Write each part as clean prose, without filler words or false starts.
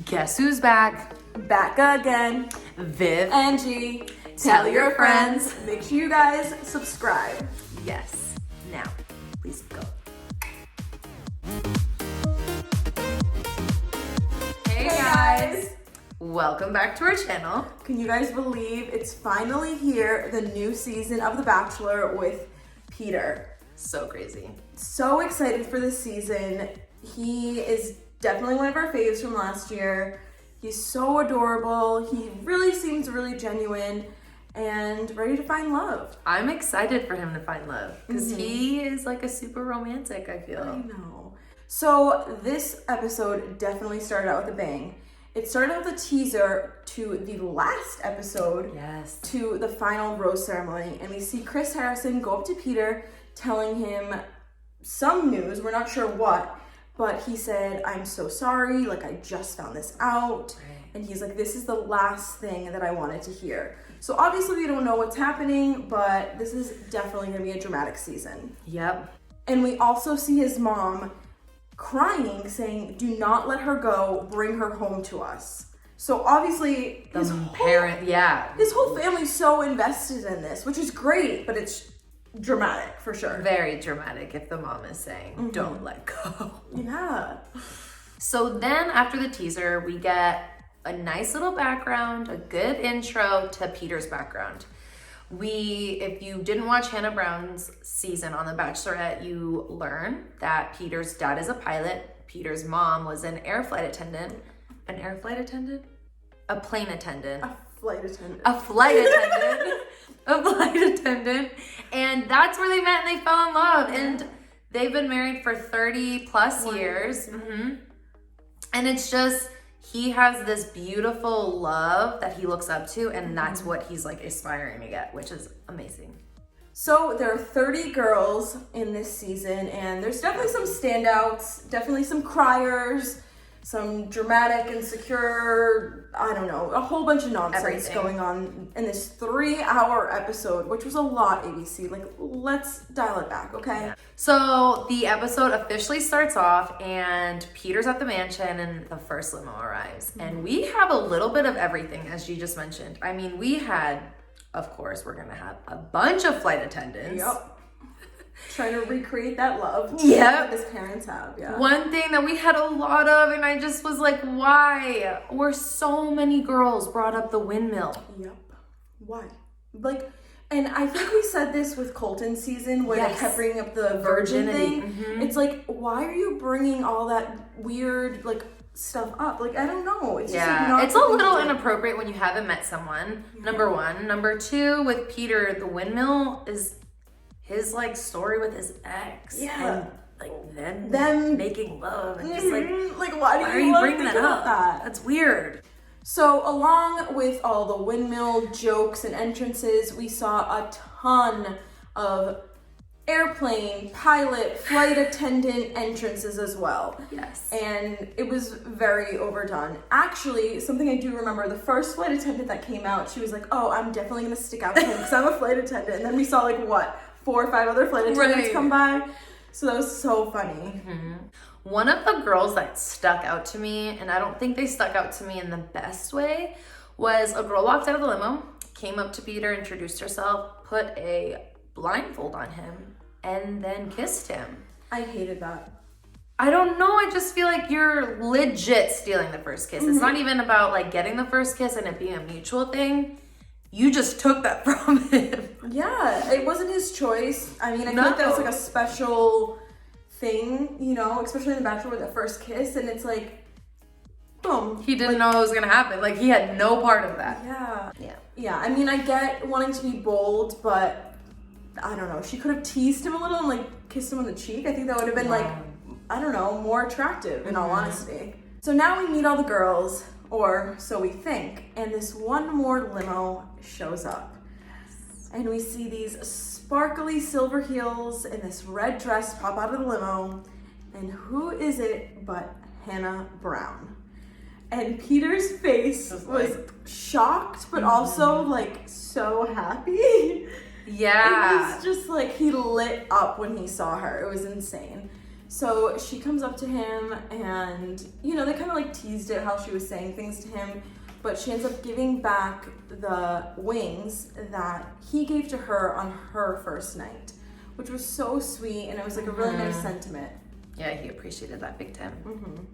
Guess who's back? Back again. Viv. Angie. Tell your friends. Make sure you guys subscribe. Yes. Now, please go. Hey guys. Welcome back to our channel. Can you guys believe it's finally here, the new season of The Bachelor with Peter? So crazy. So excited for this season. He is definitely one of our faves from last year. He's so adorable. He really seems really genuine and ready to find love. I'm excited for him to find love because he is like a super romantic, I feel. I know. So this episode definitely started out with a bang. It started out with a teaser to the last episode, Yes. to the final rose ceremony, and we see Chris Harrison go up to Peter telling him some news, we're not sure what, but he said, I'm so sorry, like I just found this out, and he's like, this is the last thing that I wanted to hear. So obviously we don't know what's happening, but this is definitely gonna be a dramatic season. Yep. And we also see his mom crying, saying, do not let her go, bring her home to us. So obviously his whole family's so invested in this, which is great, but it's dramatic for sure. Very dramatic if the mom is saying, don't let go. Yeah. So then after the teaser, we get a nice little background, a good intro to Peter's background. If you didn't watch Hannah Brown's season on The Bachelorette, you learn that Peter's dad is a pilot. Peter's mom was an air flight attendant. An air flight attendant? A plane attendant. A flight attendant. A flight attendant. A flight attendant. And that's where they met and they fell in love. And they've been married for 30 plus years. And it's just, he has this beautiful love that he looks up to, and that's what he's like aspiring to get, which is amazing. So there are 30 girls in this season, and there's definitely some standouts, definitely some criers, some dramatic, insecure, I don't know, a whole bunch of nonsense going on in this 3-hour episode, which was a lot, ABC. Like, let's dial it back, okay? So the episode officially starts off, and Peter's at the mansion, and the first limo arrives. And we have a little bit of everything, as you just mentioned. I mean, we had, of course, we're gonna have a bunch of flight attendants. Yep. Trying to recreate that love that his parents have, One thing that we had a lot of, and I just was like, why were so many girls brought up the windmill? Yep. Why? Like, and I think we said this with Colton's season where they kept bringing up the virgin thing. It's like, why are you bringing all that weird, like, stuff up? Like, I don't know. It's just like not it's a little inappropriate when you haven't met someone, number one. Number two, with Peter, the windmill is his like story with his ex, and like them making love, and just like why are you bringing that up? That's weird. So along with all the windmill jokes and entrances, we saw a ton of airplane, pilot, flight attendant entrances as well. Yes. And it was very overdone. Actually, something I do remember, the first flight attendant that came out, she was like, oh, I'm definitely gonna stick out to him because I'm a flight attendant. And then we saw like, what, 4 or 5 other flight attendants come by. So that was so funny. One of the girls that stuck out to me, and I don't think they stuck out to me in the best way, was a girl walked out of the limo, came up to Peter, introduced herself, put a blindfold on him, and then kissed him. I hated that. I don't know, I just feel like you're legit stealing the first kiss. It's not even about like getting the first kiss and it being a mutual thing. You just took that from him. Yeah, it wasn't his choice. I mean, I feel like that was like a special thing, you know, especially in The Bachelor with the first kiss, and it's like, boom. He didn't know it was gonna happen. Like, he had no part of that. Yeah, I mean, I get wanting to be bold, but I don't know. She could have teased him a little and like kissed him on the cheek. I think that would have been like, I don't know, more attractive in all honesty. So now we meet all the girls, or so we think, and this one more limo shows up. And we see these sparkly silver heels and this red dress pop out of the limo. And who is it but Hannah Brown? And Peter's face was shocked, but also like so happy. Yeah. It was just like he lit up when he saw her. It was insane. So she comes up to him and, you know, they kind of like teased it how she was saying things to him, but she ends up giving back the wings that he gave to her on her first night, which was so sweet, and it was like a really nice sentiment. Yeah, he appreciated that big time.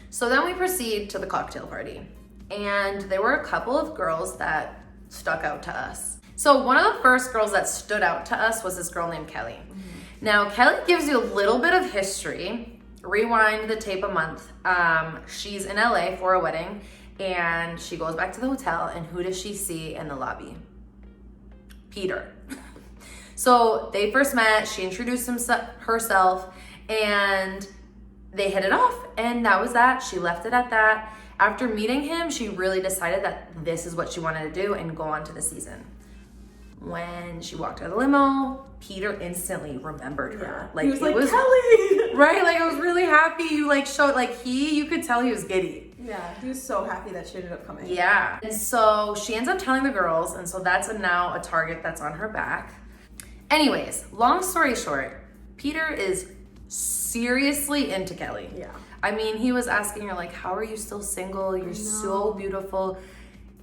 So then we proceed to the cocktail party, and there were a couple of girls that stuck out to us. So one of the first girls that stood out to us was this girl named Kelly. Now, Kelly gives you a little bit of history. Rewind the tape a month. She's in LA for a wedding, and she goes back to the hotel, and who does she see in the lobby? Peter. So they first met, she introduced herself, and they hit it off, and that was that. She left it at that. After meeting him, she really decided that this is what she wanted to do and go on to the season. When she walked out of the limo, Peter instantly remembered her. Like, he was like, Kelly! Right, like I was really happy. You like showed, like you could tell he was giddy. Yeah, he was so happy that she ended up coming. Yeah, and so she ends up telling the girls, and so that's now a target that's on her back. Anyways, long story short, Peter is seriously into Kelly. Yeah. I mean, he was asking her, like, how are you still single? You're so beautiful.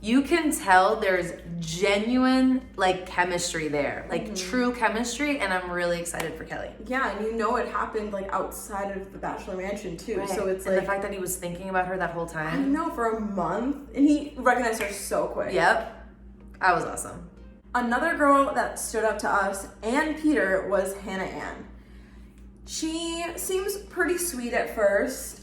You can tell there's genuine, like, chemistry there. Like, true chemistry, and I'm really excited for Kelly. Yeah, and you know it happened, like, outside of the Bachelor Mansion, too. Right. So it's and like... the fact that he was thinking about her that whole I time. know, for a month. And he recognized her so quick. Yep. That was awesome. Another girl that stood up to us and Peter was Hannah Ann. She seems pretty sweet at first.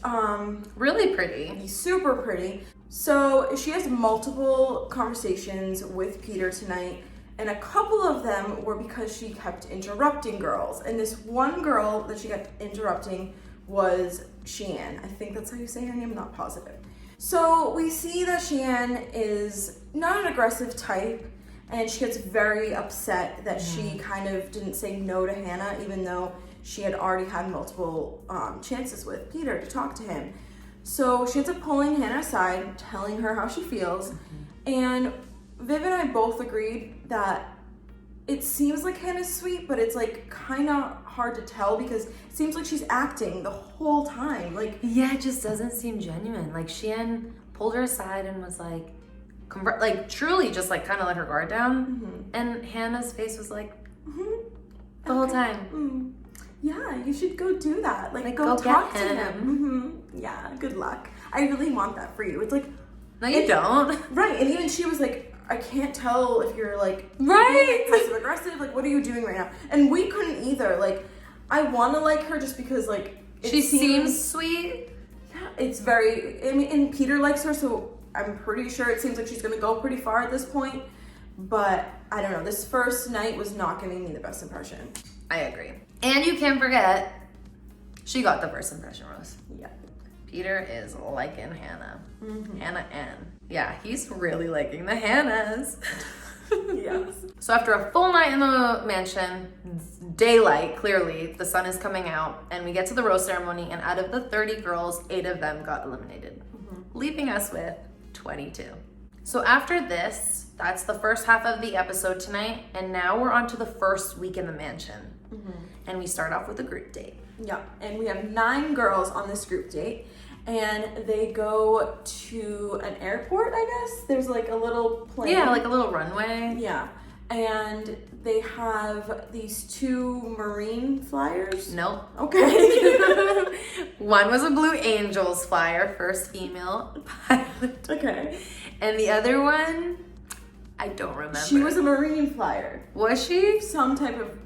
Really pretty. Super pretty. So she has multiple conversations with Peter tonight, and a couple of them were because she kept interrupting girls. And this one girl that she kept interrupting was Sheehan. I think that's how you say her name, I'm not positive. So we see that Sheehan is not an aggressive type, and she gets very upset that she kind of didn't say no to Hannah, even though she had already had multiple chances with Peter to talk to him. So she ends up pulling Hannah aside, telling her how she feels. And Viv and I both agreed that it seems like Hannah's sweet, but it's like kind of hard to tell because it seems like she's acting the whole time. Like, yeah, it just doesn't seem genuine. Like, Sheehan pulled her aside and was like, truly just like kind of let her guard down. And Hannah's face was like, the whole time. Yeah, you should go do that. Like go talk to him. Yeah, good luck. I really want that for you. It's like, no, you don't. Right, and even she was like, I can't tell if you're like, right, passive aggressive. Like, what are you doing right now? And we couldn't either. Like, I want to like her just because like she seems sweet. Yeah, it's very. I mean, and Peter likes her, so I'm pretty sure it seems like she's gonna go pretty far at this point. But I don't know. This first night was not giving me the best impression. I agree. And you can't forget, she got the first impression rose. Yeah. Peter is liking Hannah. Hannah Ann. Yeah, he's really liking the Hannahs. Yes. So after a full night in the mansion, daylight, clearly, the sun is coming out, and we get to the rose ceremony, and out of the 30 girls, 8 of them got eliminated, leaving us with 22. So after this, that's the first half of the episode tonight, and now we're on to the first week in the mansion. And we start off with a group date. Yeah, and we have 9 girls on this group date, and they go to an airport, I guess. There's like a little plane. Yeah, like a little runway. Yeah, and they have these 2 Marine flyers. Nope. Okay. One was a Blue Angels flyer, first female pilot. Okay. And the other one, I don't remember. She was a Marine flyer. Was she? Some type of...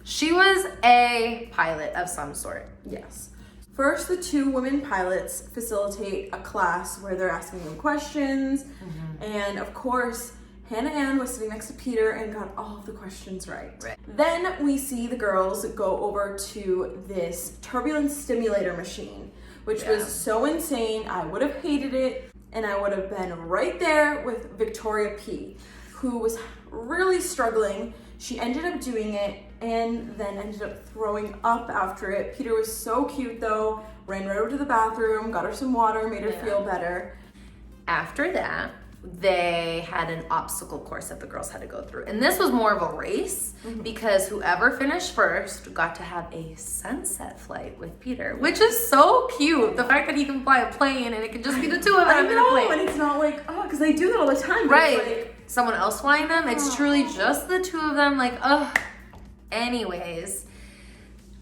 She was a pilot of some sort. Yes. First, the 2 women pilots facilitate a class where they're asking them questions. And of course, Hannah Ann was sitting next to Peter and got all of the questions right. Then we see the girls go over to this turbulence stimulator machine, which was so insane. I would have hated it, and I would have been right there with Victoria P., who was really struggling. She ended up doing it and then ended up throwing up after it. Peter was so cute though, ran right over to the bathroom, got her some water, made her feel better. After that, they had an obstacle course that the girls had to go through. And this was more of a race because whoever finished first got to have a sunset flight with Peter, which is so cute. The fact that he can fly a plane and it can just be the two of them in a plane. And it's not like, oh, because they do that all the time. Right. It's like, someone else flying them. It's truly just the two of them. Like, ugh. Anyways,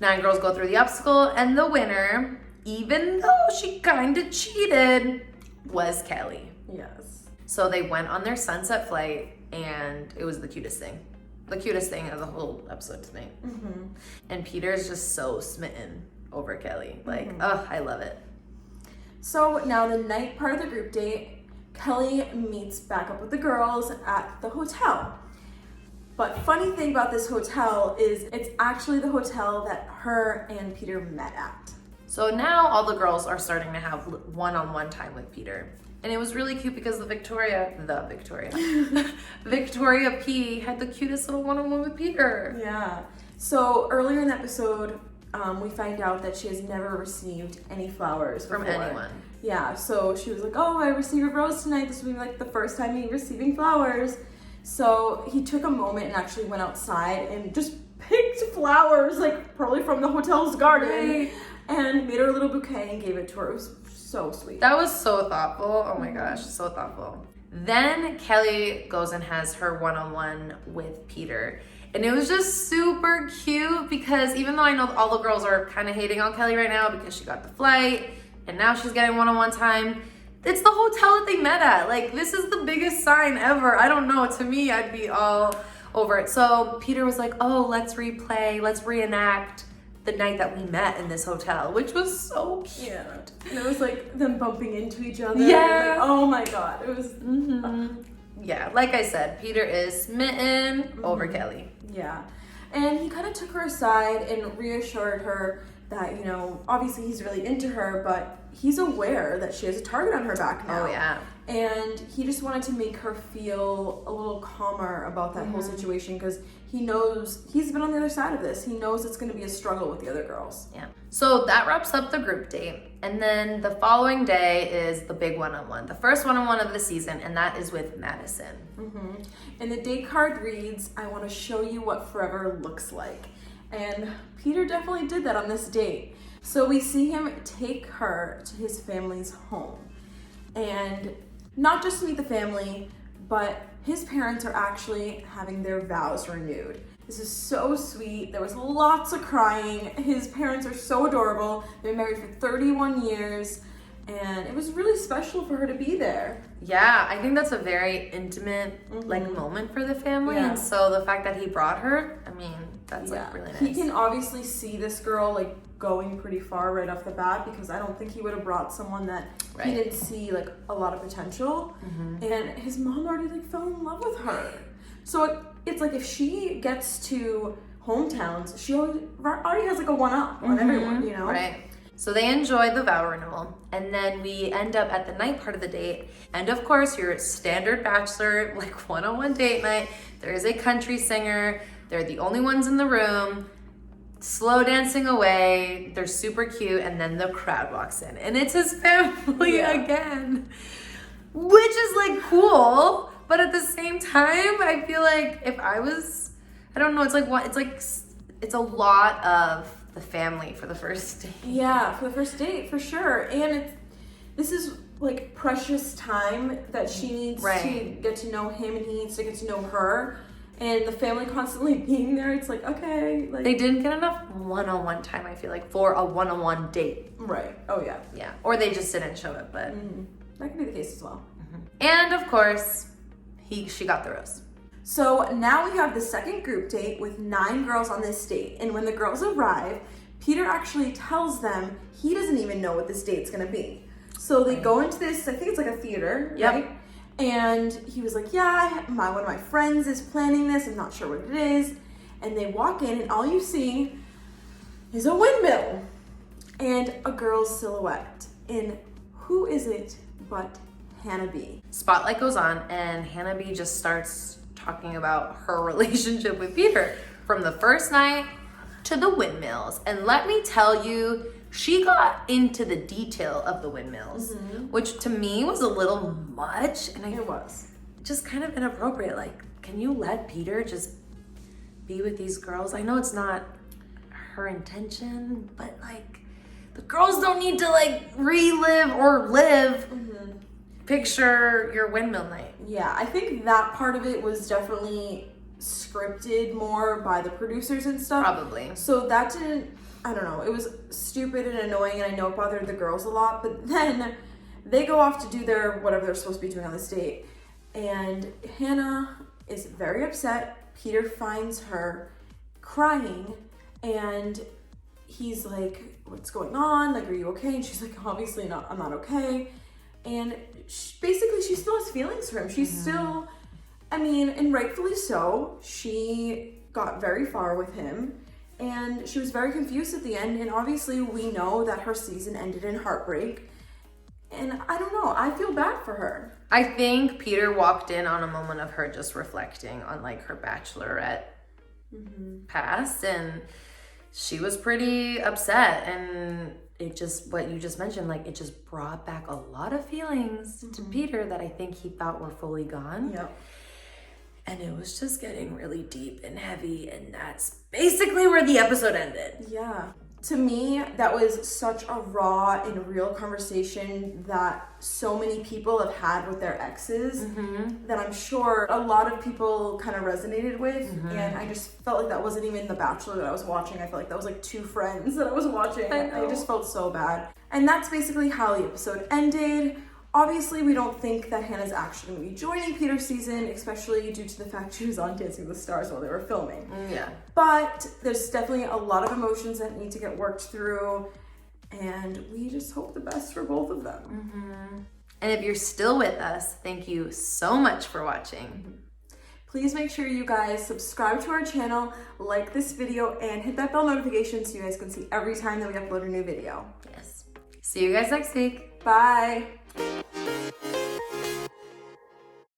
9 girls go through the obstacle, and the winner, even though she kind of cheated, was Kelly. yes. So they went on their sunset flight, and it was the cutest thing. The cutest thing of the whole episode to me. And Peter's just so smitten over Kelly. Like, I love it. So now the night part of the group date, Kelly meets back up with the girls at the hotel. But funny thing about this hotel is it's actually the hotel that her and Peter met at. So now all the girls are starting to have one-on-one time with Peter. And it was really cute because Victoria P had the cutest little one-on-one with Peter. Yeah. So earlier in the episode, we find out that she has never received any flowers From before. anyone. Yeah, so she was like, oh, I received a rose tonight. This will be like the first time me receiving flowers. So he took a moment and actually went outside and just picked flowers, like probably from the hotel's garden, Right. and made her a little bouquet and gave it to her. It was so sweet. That was so thoughtful. Oh my gosh, so thoughtful. Then Kelly goes and has her one-on-one with Peter. And it was just super cute because even though I know all the girls are kind of hating on Kelly right now because she got the flight and now she's getting one-on-one time, it's the hotel that they met at. Like, this is the biggest sign ever. I don't know. To me, I'd be all over it. So Peter was like, oh, let's reenact the night that we met in this hotel, which was so cute. Yeah. And it was like them bumping into each other. Yeah. Like, oh my God. It was. Yeah, like I said, Peter is smitten over Kelly. Yeah. And he kind of took her aside and reassured her that, you know, obviously he's really into her, but he's aware that she has a target on her back now. Oh, yeah. And he just wanted to make her feel a little calmer about that whole situation because he knows he's been on the other side of this. He knows it's going to be a struggle with the other girls. Yeah. So that wraps up the group date. And then the following day is the big one-on-one, the first one-on-one of the season, and that is with Madison. And the date card reads, I want to show you what forever looks like. And Peter definitely did that on this date. So we see him take her to his family's home. And not just to meet the family, but his parents are actually having their vows renewed. This is so sweet. There was lots of crying. His parents are so adorable. They've been married for 31 years. And it was really special for her to be there. Yeah, I think that's a very intimate like moment for the family. Yeah. And so the fact that he brought her, I mean, that's like really nice. He can obviously see this girl like going pretty far right off the bat because I don't think he would have brought someone that he didn't see like a lot of potential. And his mom already like fell in love with her. So it's like if she gets to hometowns, she already has like a one-up on everyone, you know? Right. So they enjoyed the vow renewal, and then we end up at the night part of the date. And of course, your standard Bachelor, like one-on-one date night. There is a country singer. They're the only ones in the room, slow dancing away. They're super cute, and then the crowd walks in, and it's his family again, which is like cool. But at the same time, I feel like if I was, I don't know, it's like what, it's a lot of the family for the first date. Yeah, for the first date, for sure. And this is like precious time that she needs to get to know him and he needs to get to know her. And the family constantly being there, it's like, okay. Like, they didn't get enough one-on-one time, I feel like, for a one-on-one date. Right. Oh, yeah. Yeah. Or they just didn't show it, but. That could be the case as well. And of course, she got the rose. So now we have the second group date with 9 girls on this date. And when the girls arrive, Peter actually tells them he doesn't even know what this date's gonna be. So they go into this, I think it's like a theater, right? And he was like, yeah, one of my friends is planning this. I'm not sure what it is. And they walk in and all you see is a windmill and a girl's silhouette. And who is it but Hannah B? Spotlight goes on and Hannah B just starts talking about her relationship with Peter from the first night to the windmills. And let me tell you, she got into the detail of the windmills, which to me was a little much, and It was. just kind of inappropriate. Like, can you let Peter just be with these girls? I know it's not her intention, but like, the girls don't need to like relive or live picture your windmill night. Yeah, I think that part of it was definitely scripted more by the producers and stuff. Probably. So that didn't, I don't know, it was stupid and annoying, and I know it bothered the girls a lot, but then they go off to do their whatever they're supposed to be doing on this date, and Hannah is very upset. Peter finds her crying, and he's like, what's going on? Like, are you okay? And she's like, obviously not, I'm not okay. And basically she still has feelings for him. She's still, I mean, and rightfully so, she got very far with him, and she was very confused at the end, and obviously we know that her season ended in heartbreak, and I don't know, I feel bad for her. I think Peter walked in on a moment of her just reflecting on like her bachelorette past, and she was pretty upset, and it just, what you just mentioned, like, it just brought back a lot of feelings to Peter that I think he thought were fully gone. Yep. And it was just getting really deep and heavy, and that's basically where the episode ended. Yeah. To me, that was such a raw and real conversation that so many people have had with their exes that I'm sure a lot of people kind of resonated with. And I just felt like that wasn't even The Bachelor that I was watching. I felt like that was like two friends that I was watching. I just felt so bad. And that's basically how the episode ended. Obviously, we don't think that Hannah's actually going to be joining Peter's season, especially due to the fact she was on Dancing with the Stars while they were filming. Yeah. But there's definitely a lot of emotions that need to get worked through, and we just hope the best for both of them. And if you're still with us, thank you so much for watching. Please make sure you guys subscribe to our channel, like this video, and hit that bell notification so you guys can see every time that we upload a new video. Yes. See you guys next week. Bye.